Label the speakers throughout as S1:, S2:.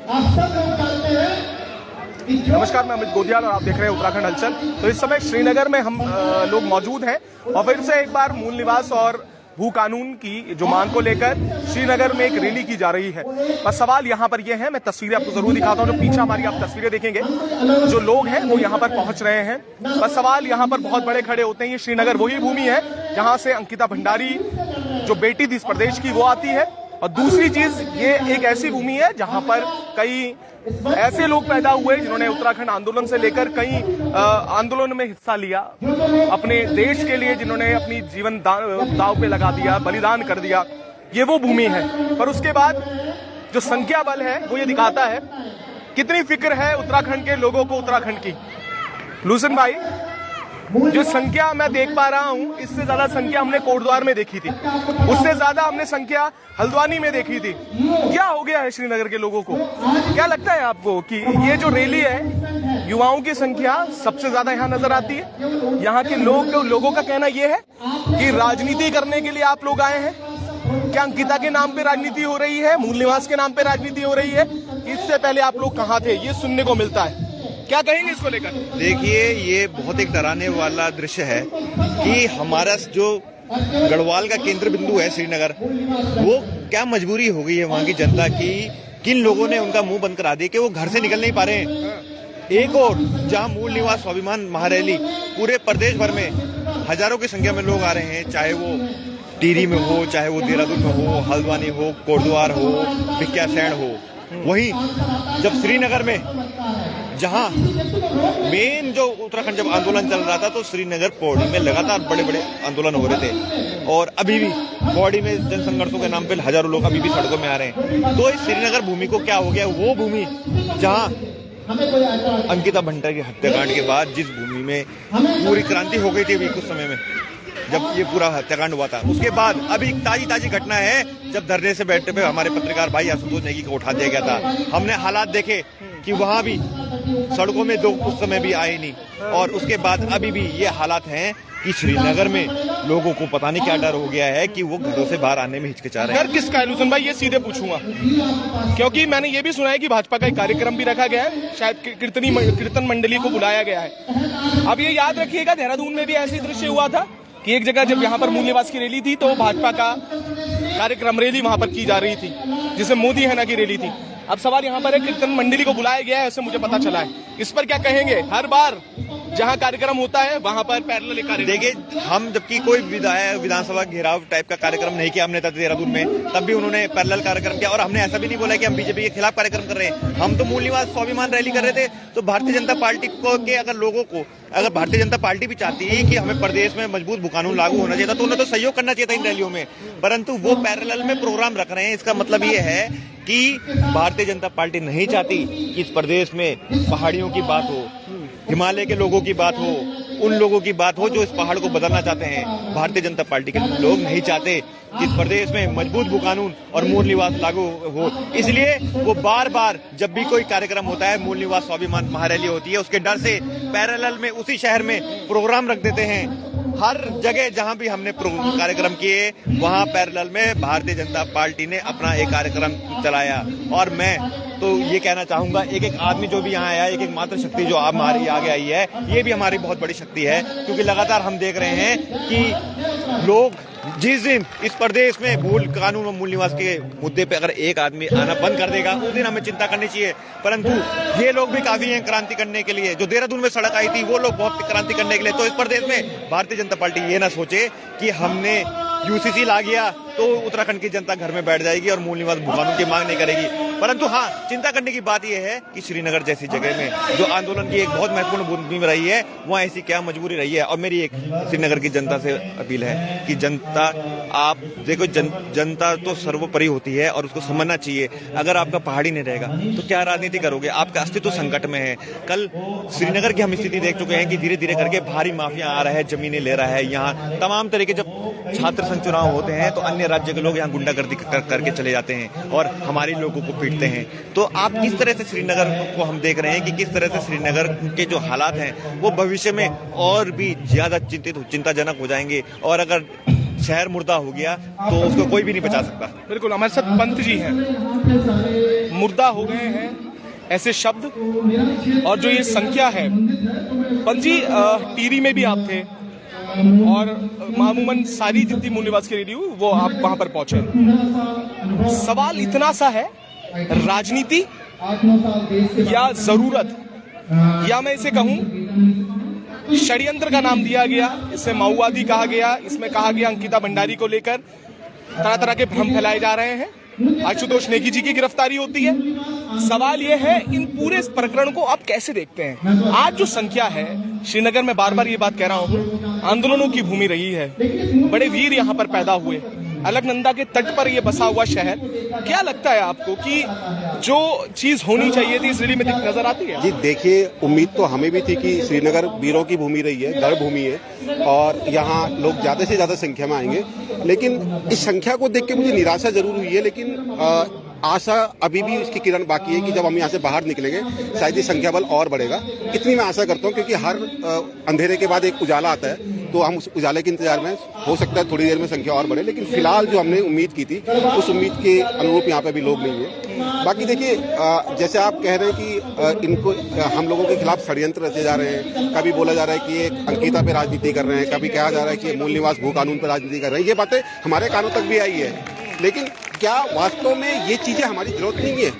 S1: नमस्कार, मैं अमित गोदियाल और आप देख रहे हैं उत्तराखंड हलचल। तो इस समय श्रीनगर में हम लोग मौजूद हैं और फिर से एक बार मूल निवास और भू कानून की जो मांग को लेकर श्रीनगर में एक रैली की जा रही है। बस सवाल यहाँ पर ये है, मैं तस्वीरें आपको जरूर दिखाता हूँ। जो पीछे हमारी आप तस्वीरें देखेंगे, जो लोग हैं वो यहाँ पर पहुंच रहे हैं। बस सवाल यहाँ पर बहुत बड़े खड़े होते हैं। ये श्रीनगर वही भूमि है जहाँ से अंकिता भंडारी जो बेटी थी इस प्रदेश की वो आती है। और दूसरी चीज, ये एक ऐसी भूमि है जहां पर कई ऐसे लोग पैदा हुए जिन्होंने उत्तराखंड आंदोलन से लेकर कई आंदोलन में हिस्सा लिया अपने देश के लिए, जिन्होंने अपनी जीवन दांव पे लगा दिया, बलिदान कर दिया। ये वो भूमि है। पर उसके बाद जो संख्या बल है वो ये दिखाता है कितनी फिक्र है उत्तराखंड के लोगों को उत्तराखंड की। लूसन भाई, जो संख्या मैं देख पा रहा हूं, इससे ज्यादा संख्या हमने कोटद्वार में देखी थी, उससे ज्यादा हमने संख्या हल्द्वानी में देखी थी। क्या हो गया है श्रीनगर के लोगों को? क्या लगता है आपको कि ये जो रैली है, युवाओं की संख्या सबसे ज्यादा यहाँ नजर आती है? यहाँ के लोगों का कहना यह है कि राजनीति करने के लिए आप लोग आए हैं। क्या अंकिता के नाम पे राजनीति हो रही है? मूल निवास के नाम पे राजनीति हो रही है? इससे पहले आप लोग कहाँ थे? ये सुनने को मिलता है। क्या कहेंगे इसको लेकर?
S2: देखिए, ये बहुत एक डराने वाला दृश्य है कि हमारा जो गढ़वाल का केंद्र बिंदु है श्रीनगर, वो क्या मजबूरी हो गई है वहां की जनता की, किन लोगों ने उनका मुंह बंद करा दिया कि वो घर से निकल नहीं पा रहे हैं। एक और जहां मूल निवास स्वाभिमान महारैली पूरे प्रदेश भर में हजारों की संख्या में लोग आ रहे हैं, चाहे वो टिहरी में हो, चाहे वो देहरादून में हो, हल्द्वानी हो, कोटद्वार हो, भिकियासैंण हो। वहीं जब श्रीनगर में जहां मेन जो उत्तराखंड जब आंदोलन चल रहा था, तो श्रीनगर पौड़ी में लगातार बड़े बड़े आंदोलन हो रहे थे और अभी भी पौड़ी में जन संघर्षों के नाम पे हजारों लोग अभी भी सड़कों में आ रहे हैं। तो इस श्रीनगर भूमि को क्या हो गया? वो भूमि जहां अंकिता भंडारी के हत्याकांड के बाद जिस भूमि में पूरी क्रांति हो गई थी अभी कुछ समय में, जब ये पूरा हत्याकांड हुआ था, उसके बाद अभी ताजी घटना है जब धरने से बैठे पे हमारे पत्रकार भाई आशुतोष नेगी को उठा दिया गया था। हमने हालात देखे कि वहां भी सड़कों में लोग उस समय भी आए नहीं, और उसके बाद अभी भी ये हालात हैं कि श्रीनगर में लोगों को पता नहीं क्या डर हो गया है कि वो घरों से बाहर आने में हिचकिचा रहे हैं।
S1: डर किसका है लूसन भाई? ये सीधे पूछूंगा, क्योंकि मैंने ये भी सुना है कि भाजपा का एक कार्यक्रम भी रखा गया है, शायद कीर्तन मंडली को बुलाया गया है। अब ये याद रखिएगा, देहरादून में भी ऐसी दृश्य हुआ था कि एक जगह जब यहाँ पर मूल निवास की रैली थी तो भाजपा का कार्यक्रम रैली वहां पर की जा रही थी, जिसे मोदी है ना की रैली थी। अब सवाल यहाँ पर है, कीर्तन मंडली को बुलाया गया है, ऐसे मुझे पता चला है। इस पर क्या कहेंगे? हर बार जहाँ कार्यक्रम होता है वहां पर पैरेलल कार्यक्रम।
S2: देखिए, हम जबकि कोई विधानसभा घेराव टाइप का कार्यक्रम नहीं किया हमने देहरादून में, तब भी उन्होंने पैरेलल कार्यक्रम किया और हमने ऐसा भी नहीं बोला कि हम बीजेपी के खिलाफ कार्यक्रम कर रहे हैं। हम तो मूल निवास स्वाभिमान रैली कर रहे थे। तो भारतीय जनता पार्टी को के अगर भारतीय जनता पार्टी भी चाहती है कि हमें प्रदेश में मजबूत भू कानून लागू होना चाहिए था, तो उन्हें तो सहयोग करना चाहिए था इन रैलियों में, परंतु वो पैरेलल में प्रोग्राम रख रहे हैं। इसका मतलब ये है कि भारतीय जनता पार्टी नहीं चाहती कि इस प्रदेश में पहाड़ियों की बात हो, हिमालय के लोगों की बात हो, उन लोगों की बात हो जो इस पहाड़ को बदलना चाहते हैं। भारतीय जनता पार्टी के लोग नहीं चाहते कि इस प्रदेश में मजबूत भू कानून और मूल निवास लागू हो। इसलिए वो बार बार जब भी कोई कार्यक्रम होता है, मूल निवास स्वाभिमान महारैली होती है, उसके डर से पैरेलल में उसी शहर में प्रोग्राम रख देते हैं। हर जगह जहां भी हमने कार्यक्रम किए, वहां पैरेलल में भारतीय जनता पार्टी ने अपना एक कार्यक्रम चलाया। और मैं तो ये कहना चाहूंगा, एक आदमी जो भी यहाँ आया, एक मात्र शक्ति जो हमारी आगे आई है, ये भी हमारी बहुत बड़ी शक्ति है, क्योंकि लगातार हम देख रहे हैं कि लोग जिस दिन इस प्रदेश में मूल कानून और मूल निवास के मुद्दे पे अगर एक आदमी आना बंद कर देगा, उस दिन हमें चिंता करनी चाहिए। परंतु ये लोग भी काफी हैं क्रांति करने के लिए। जो देहरादून में सड़क आई थी, वो लोग बहुत क्रांति करने के लिए। तो इस प्रदेश में भारतीय जनता पार्टी ये ना सोचे कि हमने यूसीसी ला गया तो उत्तराखंड की जनता घर में बैठ जाएगी और मूल निवास भू कानून की मांग नहीं करेगी। परंतु हाँ, चिंता करने की बात यह है कि श्रीनगर जैसी जगह में जो आंदोलन की एक बहुत महत्वपूर्ण भूमिका रही है, वहाँ ऐसी क्या मजबूरी रही है। और मेरी एक श्रीनगर की जनता से अपील है कि जनता, आप देखो, जनता तो सर्वोपरि होती है और उसको समझना चाहिए। अगर आपका पहाड़ी नहीं रहेगा तो क्या राजनीति करोगे? आपका अस्तित्व संकट में है। कल श्रीनगर की हम स्थिति देख चुके हैं कि धीरे धीरे करके भारी माफिया आ रहा है, जमीनें ले रहा है। यहाँ तमाम तरह के जब छात्र संघ चुनाव होते हैं तो अन्य राज्य के लोग यहाँ गुंडागर्दी करके चले जाते हैं और हमारे लोगों को पीटते हैं। तो आप किस तरह से श्रीनगर को हम देख रहे हैं कि किस तरह से श्रीनगर के जो हालात हैं वो भविष्य में और भी ज्यादा चिंताजनक हो जाएंगे। और अगर शहर मुर्दा हो गया तो उसको कोई भी नहीं बचा सकता।
S1: बिल्कुल, हमारे साथ पंत जी हैं। मुर्दा हो गए हैं ऐसे शब्द और जो ये संख्या है। पंत जी, टीवी में भी आप थे और मामूमन सारी जितनी मूल निवास की रेडियो वो आप वहां पर पहुंचे। सवाल इतना सा है, राजनीति या जरूरत, या मैं इसे कहूं षड्यंत्र का नाम दिया गया, इसमें माओवादी कहा गया, इसमें कहा गया अंकिता भंडारी को लेकर तरह तरह के भ्रम फैलाए जा रहे हैं। आशुतोष नेगी जी की गिरफ्तारी होती है। सवाल यह है, इन पूरे इस प्रकरण को आप कैसे देखते हैं? आज जो संख्या है, श्रीनगर में बार बार ये बात कह रहा हूं, आंदोलनों की भूमि रही है, बड़े वीर यहां पर पैदा हुए, अलकनंदा के तट पर ये बसा हुआ शहर। क्या लगता है आपको कि जो चीज होनी चाहिए थी इस रेली में नजर आती है?
S3: जी देखिए, उम्मीद तो हमें भी थी कि श्रीनगर वीरों की भूमि रही है, गढ़ भूमि है और यहाँ लोग ज्यादा से ज्यादा संख्या में आएंगे, लेकिन इस संख्या को देख के मुझे निराशा जरूर हुई है। लेकिन आशा अभी भी उसकी किरण बाकी है कि जब हम यहाँ से बाहर निकलेंगे शायद ये संख्या बल और बढ़ेगा। इतनी मैं आशा करता हूँ, क्योंकि हर अंधेरे के बाद एक उजाला आता है, तो हम उस उजाले के इंतजार में, हो सकता है थोड़ी देर में संख्या और बढ़े, लेकिन फिलहाल जो हमने उम्मीद की थी उस उम्मीद के अनुरूप यहाँ पे भी लोग नहीं है। बाकी देखिए, जैसे आप कह रहे हैं कि इनको हम लोगों के खिलाफ षड्यंत्र रचे जा रहे हैं, कभी बोला जा रहा है कि एक अंकिता पे राजनीति कर रहे हैं, कभी कहा जा रहा है कि मूल निवास भू कानून पर राजनीति कर रहे हैं। ये बातें हमारे कानों तक भी आई है, लेकिन क्या वास्तव में ये चीजें हमारी जरूरत नहीं है?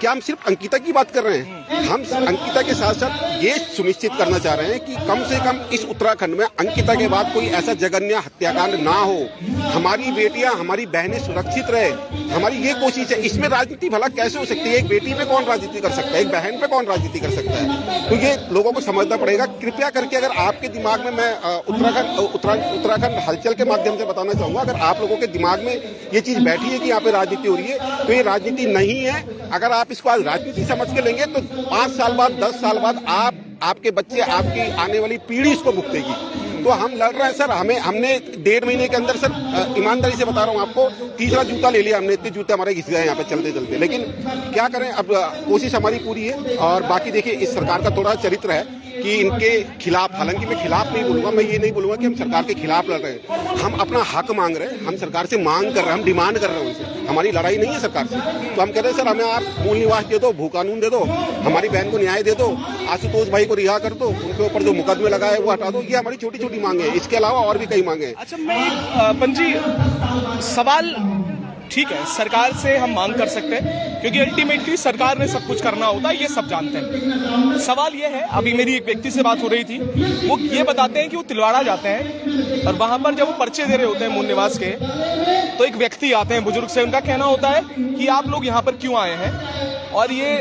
S3: क्या हम सिर्फ अंकिता की बात कर रहे हैं? हम अंकिता के साथ साथ ये सुनिश्चित करना चाह रहे हैं कि कम से कम इस उत्तराखंड में अंकिता के बाद कोई ऐसा जघन्य हत्याकांड ना हो, हमारी बेटियां, हमारी बहनें सुरक्षित रहे, हमारी ये कोशिश है। इसमें राजनीति भला कैसे हो सकती है? एक बेटी पे कौन राजनीति कर सकता है? एक बहन पे कौन राजनीति कर सकता है? तो ये लोगों को समझना पड़ेगा। कृपया करके, अगर आपके दिमाग में, मैं उत्तराखंड हलचल के माध्यम से बताना चाहूंगा, अगर आप लोगों के दिमाग में ये चीज बैठी है कि यहाँ पे राजनीति हो रही है, तो ये राजनीति नहीं है। अगर आप इसको आज राजनीति समझ के लेंगे तो 5 साल बाद, 10 साल बाद आपके बच्चे, आपकी आने वाली पीढ़ी इसको भुगतेगी। तो हम लड़ रहे हैं सर, हमने 1.5 महीने के अंदर सर, ईमानदारी से बता रहा हूँ आपको, तीसरा जूता ले लिया हमने। इतने जूते हमारे घिस गए यहाँ पे चलते चलते, लेकिन क्या करें, अब कोशिश हमारी पूरी है। और बाकी देखिए, इस सरकार का थोड़ा चरित्र है कि इनके खिलाफ, हालांकि मैं खिलाफ नहीं बोलूंगा, मैं ये नहीं बोलूंगा कि हम सरकार के खिलाफ लड़ रहे हैं। हम अपना हक मांग रहे हैं, हम सरकार से मांग कर रहे हैं, हम डिमांड कर रहे हैं उनसे। हमारी लड़ाई नहीं है सरकार से। तो हम कह रहे हैं सर, हमें आप मूल निवास दे दो, भू कानून दे दो, हमारी बहन को न्याय दे दो, आशुतोष भाई को रिहा कर दो, उनके ऊपर जो मुकदमे लगाए वो हटा दो। ये हमारी छोटी छोटी मांगे हैं, इसके अलावा और भी कई मांगे हैं।
S1: अच्छा, मैं पंजी, सवाल ठीक है, सरकार से हम मांग कर सकते हैं क्योंकि अल्टीमेटली सरकार ने सब कुछ करना होता है, ये सब जानते हैं। सवाल ये है, अभी मेरी एक व्यक्ति से बात हो रही थी, वो ये बताते हैं कि वो तिलवाड़ा जाते हैं और वहां पर जब वो पर्चे दे रहे होते हैं मूल निवास के, तो एक व्यक्ति आते हैं बुजुर्ग से, उनका कहना होता है कि आप लोग यहाँ पर क्यों आए हैं और ये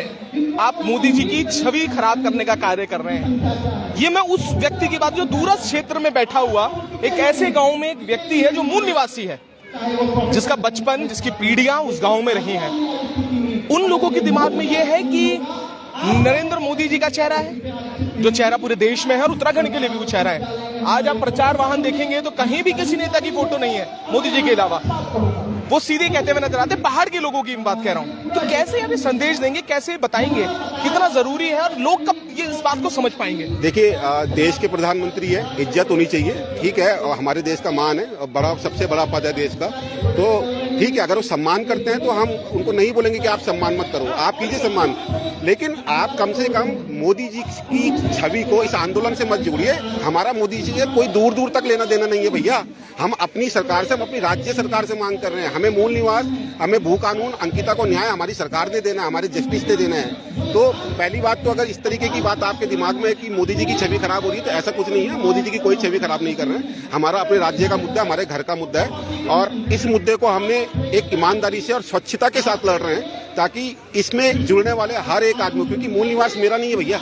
S1: आप मोदी जी की छवि खराब करने का कार्य कर रहे हैं। ये मैं उस व्यक्ति की बात, जो दूरस्थ क्षेत्र में बैठा हुआ एक ऐसे गांव में एक व्यक्ति है जो मूल निवासी है, जिसका बचपन, जिसकी पीढ़ियां उस गांव में रही हैं, उन लोगों के दिमाग में यह है कि नरेंद्र मोदी जी का चेहरा है, जो चेहरा पूरे देश में है और उत्तराखंड के लिए भी वो चेहरा है। आज आप प्रचार वाहन देखेंगे तो कहीं भी किसी नेता की फोटो नहीं है मोदी जी के अलावा। वो सीधे कहते हुए नजर आते, पहाड़ के लोगों की बात कह रहा हूं। तो कैसे अभी संदेश देंगे, कैसे बताएंगे कितना जरूरी है और लोग कब ये इस बात को समझ पाएंगे?
S3: देखिए, देश के प्रधानमंत्री है, इज्जत होनी चाहिए, ठीक है, और हमारे देश का मान है और बड़ा, सबसे बड़ा पद है देश का, तो ठीक है। अगर वो सम्मान करते हैं तो हम उनको नहीं बोलेंगे कि आप सम्मान मत करो, आप कीजिए सम्मान, लेकिन आप कम से कम मोदी जी की छवि को इस आंदोलन से मत जोड़िए। हमारा मोदी जी से कोई दूर दूर तक लेना देना नहीं है भैया। हम अपनी सरकार से, हम अपनी राज्य सरकार से मांग कर रहे हैं, हमें मूल निवास, हमें भू कानून, अंकिता को न्याय हमारी सरकार ने देना है, हमारे जस्टिस ने देना है। तो पहली बात तो, अगर इस तरीके की बात आपके दिमाग में है कि मोदी जी की छवि खराब हो रही है, तो ऐसा कुछ नहीं है। मोदी जी की कोई छवि खराब नहीं कर रहे हैं। हमारा अपने राज्य का मुद्दा, हमारे घर का मुद्दा है और इस मुद्दे को हमने एक ईमानदारी से और स्वच्छता के साथ लड़ रहे हैं, ताकि इसमें जुड़ने वाले हर एक आदमी, क्योंकि मूल निवास मेरा नहीं है भैया,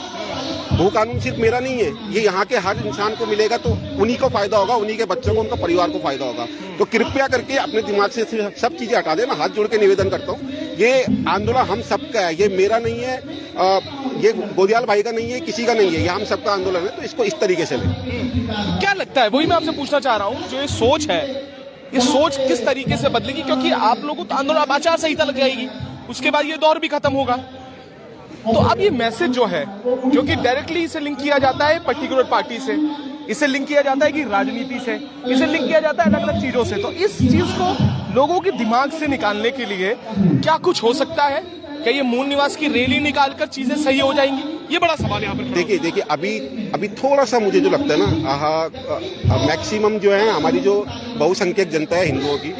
S3: भू कानून सिर्फ मेरा नहीं है, ये यहाँ के हर इंसान को मिलेगा, तो उन्हीं को फायदा होगा, उन्हीं के बच्चों को, उनका परिवार को फायदा होगा। तो कृपया करके अपने दिमाग से सब चीजें हटा दें। मैं हाथ जोड़ के निवेदन करता हूँ, ये आंदोलन हम सबका है, ये मेरा नहीं है, ये गोदियाल भाई का नहीं है, किसी का नहीं है, ये हम सबका आंदोलन है। तो इसको इस तरीके से लें।
S1: क्या लगता है, वही मैं आपसे पूछना चाह रहा हूँ, जो ये सोच है, ये सोच किस तरीके से बदलेगी? क्योंकि आप लोगों को आंदोलन, आचार संहिता लग जाएगी, उसके बाद ये दौर भी खत्म होगा। तो अब ये मैसेज जो है, क्योंकि डायरेक्टली इसे लिंक किया जाता है पर्टिकुलर पार्टी से, इसे लिंक किया जाता है कि राजनीति से, इसे लिंक किया जाता है अलग अलग चीजों से, तो इस चीज को लोगों के दिमाग से निकालने के लिए क्या कुछ हो सकता है? क्या ये मूल निवास की रैली निकालकर चीजें सही हो जाएंगी? ये बड़ा सवाल यहाँ पर।
S3: देखिए अभी थोड़ा सा मुझे जो लगता है ना, मैक्सिमम जो है हमारी जो बहुसंख्यक जनता है हिंदुओं की,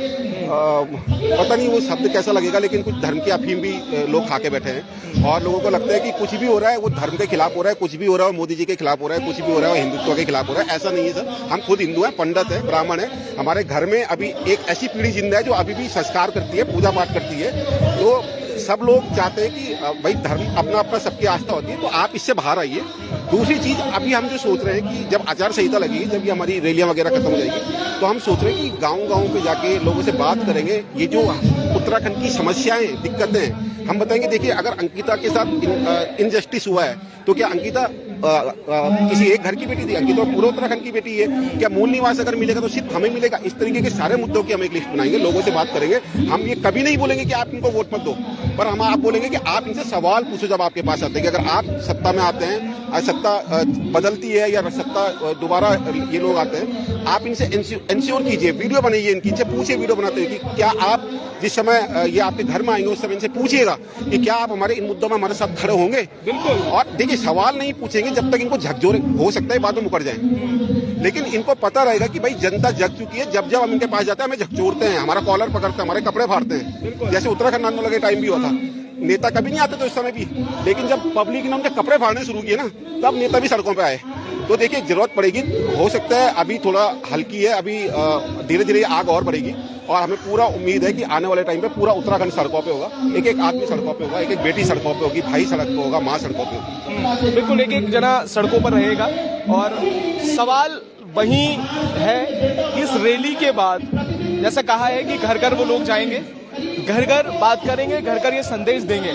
S3: पता नहीं वो शब्द कैसा लगेगा, लेकिन कुछ धर्म की अफीम भी लोग खा के बैठे हैं और लोगों को लगता है कि कुछ भी हो रहा है वो धर्म के खिलाफ हो रहा है, कुछ भी हो रहा है मोदी जी के खिलाफ हो रहा है, कुछ भी हो रहा है हिंदुत्व के खिलाफ हो रहा है। ऐसा नहीं है सर, हम खुद हिंदू हैं, पंडित हैं, ब्राह्मण हैं। हमारे घर में अभी एक ऐसी पीढ़ी जिंदा है जो अभी भी संस्कार करती है, पूजा पाठ करती है। तो सब लोग चाहते हैं कि भाई धर्म अपना अपना सबकी आस्था होती है, तो आप इससे बाहर आइए। दूसरी चीज, अभी हम जो सोच रहे हैं कि जब आचार संहिता लगेगी, जब ये हमारी रैलियां वगैरह खत्म हो जाएगी, तो हम सोच रहे हैं कि गांव-गांव पे जाके लोगों से बात करेंगे। ये जो उत्तराखंड की समस्याएं, दिक्कतें हम बताएंगे। देखिए, अगर अंकिता के साथ इनजस्टिस हुआ है तो क्या अंकिता किसी एक घर की बेटी थी? अंकिता पूरे उत्तराखंड की बेटी है। क्या मूल निवास अगर मिलेगा तो सिर्फ हमें मिलेगा? इस तरीके के सारे मुद्दों की हम एक लिस्ट बनाएंगे, लोगों से बात करेंगे। हम ये कभी नहीं बोलेंगे कि आप इनको वोट मत दो, पर हम आप बोलेंगे कि आप इनसे सवाल पूछो जब आपके पास आते हैं कि अगर आप सत्ता में आते हैं, सत्ता बदलती है या सत्ता दोबारा ये लोग आते हैं, आप इनसे इंश्योर कीजिए, वीडियो बनाइए इनकी, इनसे पूछिए वीडियो बनाते हुए कि क्या आप जिस समय ये आपके घर में आएंगे उस समय इनसे पूछिएगा कि क्या आप हमारे इन मुद्दों में हमारे साथ खड़े होंगे।
S1: बिल्कुल।
S3: और देखिए, सवाल नहीं पूछेंगे जब तक इनको झकझोर, हो सकता है बाद में मुकर जाए, लेकिन इनको पता रहेगा कि भाई जनता जग चुकी है। जब जब हम इनके पास जाते हैं हमें झकझोरते हैं, हमारा कॉलर पकड़ते हैं, हमारे कपड़े फाड़ते हैं। जैसे उत्तराखंड आंदोलन के टाइम भी हुआ था, नेता कभी नहीं आते थे उस समय भी, लेकिन जब पब्लिक ने उनके कपड़े फाड़ने शुरू किए ना, तब नेता भी सड़कों पे आए। तो देखिए, जरूरत पड़ेगी, हो सकता है अभी थोड़ा हल्की है, अभी धीरे धीरे आग और बढ़ेगी और हमें पूरा उम्मीद है कि आने वाले टाइम पे पूरा उत्तराखंड सड़कों पे होगा। एक एक आदमी सड़कों पे होगा, एक एक बेटी सड़कों पे होगी, भाई सड़क पे होगा, माँ सड़कों पे होगी।
S1: बिल्कुल, एक एक जना सड़कों पर रहेगा। और सवाल वही है, इस रैली के बाद जैसा कहा है कि घर घर वो लोग जाएंगे, घर घर बात करेंगे, घर घर ये संदेश देंगे।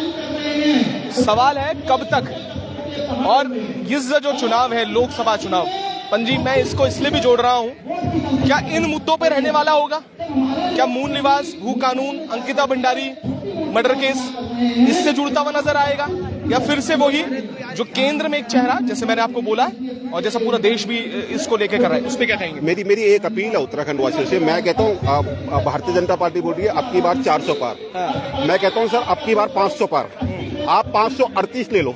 S1: सवाल है कब तक। और इस जो चुनाव है, लोकसभा चुनाव, पंजी मैं इसको इसलिए भी जोड़ रहा हूं, क्या इन मुद्दों पे रहने वाला होगा? क्या मूल निवास, भू कानून, अंकिता भंडारी मर्डर केस इससे जुड़ता हुआ नजर आएगा, या फिर से वही जो केंद्र में एक चेहरा, जैसे मैंने आपको बोला और जैसा पूरा देश भी इसको लेके कर रहा है, उस पर क्या कहेंगे?
S3: मेरी एक अपील है उत्तराखंड वासियों से। मैं कहता हूँ भारतीय जनता पार्टी बोल रही है अब की बार 400 पार। मैं कहता हूँ सर अब की बार 500 पार। आप 538 ले लो,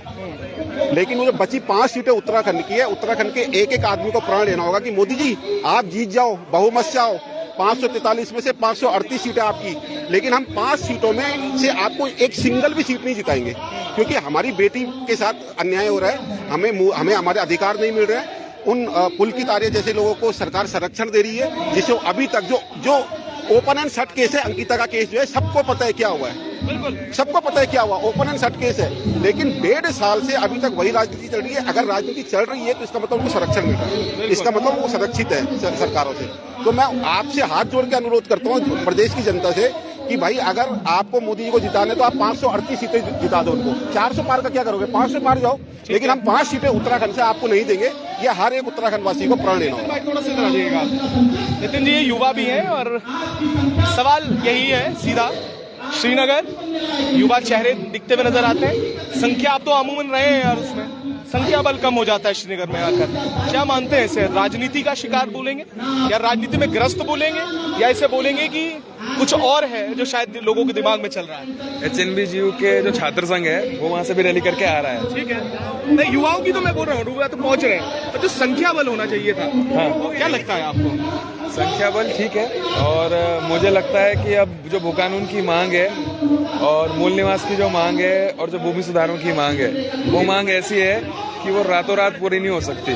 S3: लेकिन वो जो बची 5 सीटें उत्तराखंड की है, उत्तराखंड के एक एक आदमी को प्रण लेना होगा कि मोदी जी आप जीत जाओ, बहुमत से आओ। 543 में से 538 सीटें आपकी, लेकिन हम 5 सीटों में से आपको एक सिंगल भी सीट नहीं जिताएंगे, क्योंकि हमारी बेटी के साथ अन्याय हो रहा है, हमें हमारे अधिकार नहीं मिल रहे हैं। उन पुलकित आर्य जैसे लोगों को सरकार संरक्षण दे रही है, जिससे अभी तक जो ओपन एंड शट केस है, अंकिता का केस जो है, सबको पता है क्या हुआ है।
S1: बिल्कुल
S3: सबको पता है क्या हुआ, ओपन एंड शट केस है। लेकिन 1.5 साल से अभी तक वही राजनीति चल रही है। अगर राजनीति चल रही है तो इसका मतलब उनको संरक्षण मिल रहा है, इसका मतलब वो सुरक्षित है सरकारों से। तो मैं आपसे हाथ जोड़ के अनुरोध करता हूँ प्रदेश की जनता से कि भाई अगर आपको मोदी जी को जिताने तो आप 538 सीटें जिता दो उनको। 400 पार का क्या करोगे? 500 पार जाओ, लेकिन हम 5 सीटें उत्तराखंड से आपको नहीं देंगे। ये हर एक उत्तराखंड वासी को प्रण लेना होगा।
S1: थोड़ा सा जाइएगा नितिन जी, ये युवा भी हैं और सवाल यही है सीधा। श्रीनगर, युवा चेहरे दिखते हुए नजर आते हैं, संख्या आप तो अमूमन रहे हैं यार, उसमें संख्या बल कम हो जाता है श्रीनगर में आकर। क्या मानते हैं इसे राजनीति का शिकार बोलेंगे, या राजनीति में ग्रस्त बोलेंगे, या इसे बोलेंगे कि कुछ और है जो शायद लोगों के दिमाग में चल रहा है?
S4: HNBGU के जो छात्र संघ है वो वहाँ से भी रैली करके आ रहा है।
S1: ठीक है, नहीं युवाओं की तो मैं बोल रहा हूँ, युवा तो पहुंच रहे हैं, और जो संख्या बल होना चाहिए था,
S4: हाँ,
S1: क्या लगता है आपको?
S4: संख्या बल ठीक है, और मुझे लगता है कि अब जो भू कानून की मांग है और मूल निवास की जो मांग है और जो भूमि सुधारों की मांग है, वो मांग ऐसी है कि वो रातों रात पूरी नहीं हो सकती।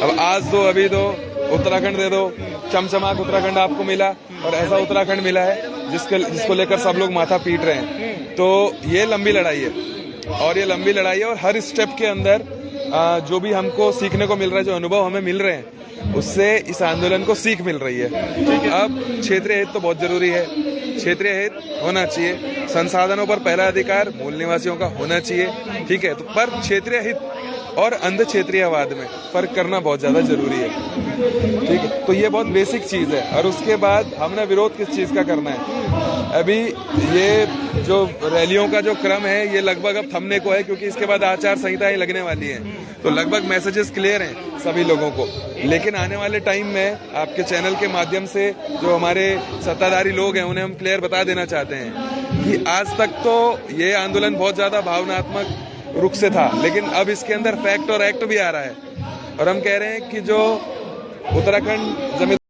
S4: अब आज दो, अभी दो, उत्तराखंड दे दो, चमचमाक उत्तराखंड आपको मिला और ऐसा उत्तराखंड मिला है जिसको लेकर सब लोग माथा पीट रहे हैं। तो ये लंबी लड़ाई है, और ये लंबी लड़ाई है, और हर स्टेप के अंदर जो भी हमको सीखने को मिल रहा है, जो अनुभव हमें मिल रहे हैं, उससे इस आंदोलन को सीख मिल रही है। अब क्षेत्रीय हित तो बहुत जरूरी है, क्षेत्रीय हित होना चाहिए, संसाधनों पर पहला अधिकार मूल निवासियों का होना चाहिए, ठीक है। तो पर क्षेत्रीय हित और अंध क्षेत्रीयवाद में फर्क करना बहुत ज्यादा जरूरी है, ठीक है। तो ये बहुत बेसिक चीज है। और उसके बाद हमने विरोध किस चीज का करना है? अभी ये जो रैलियों का जो क्रम है ये लगभग अब थमने को है, क्योंकि इसके बाद आचार संहिता ही लगने वाली है, तो लगभग मैसेजेस क्लियर हैं सभी लोगों को। लेकिन आने वाले टाइम में आपके चैनल के माध्यम से जो हमारे सत्ताधारी लोग हैं उन्हें हम क्लियर बता देना चाहते हैं कि आज तक तो ये आंदोलन बहुत ज्यादा भावनात्मक रुख से था, लेकिन अब इसके अंदर फैक्ट और एक्ट भी आ रहा है। और हम कह रहे हैं कि जो उत्तराखंड जमीन